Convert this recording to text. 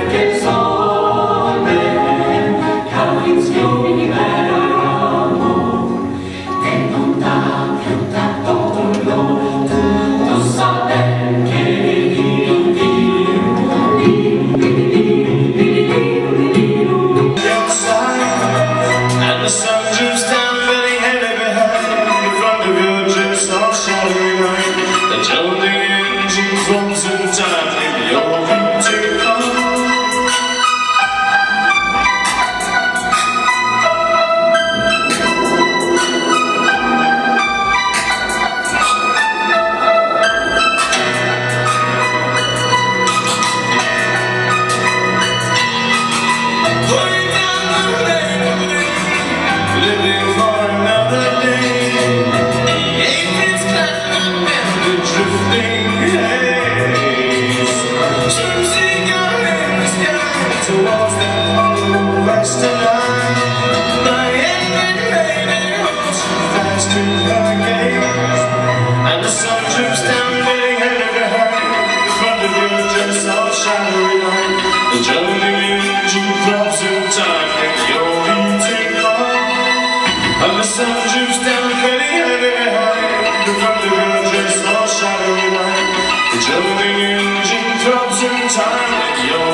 che sole, canzoni vero, e non dà più tanto dolore, tutto sapere che and the sun droops down very heavy behind in front of your dress all shadowy night. The jolting engine throbs in time with your beauty on. Living for another day, the apron's clapping and the drifting haze. Choosing your in the sky towards that hollow western line. My engine raining holds you fast in her gaze, and the sun droops down, getting heavy behind in front of your dress all shadowy line. The jolting engine throbs in time with your beating heart. And the sun droops down, very heavy behind in front of your dress all shadowy line. The jolting engine throbs in time with your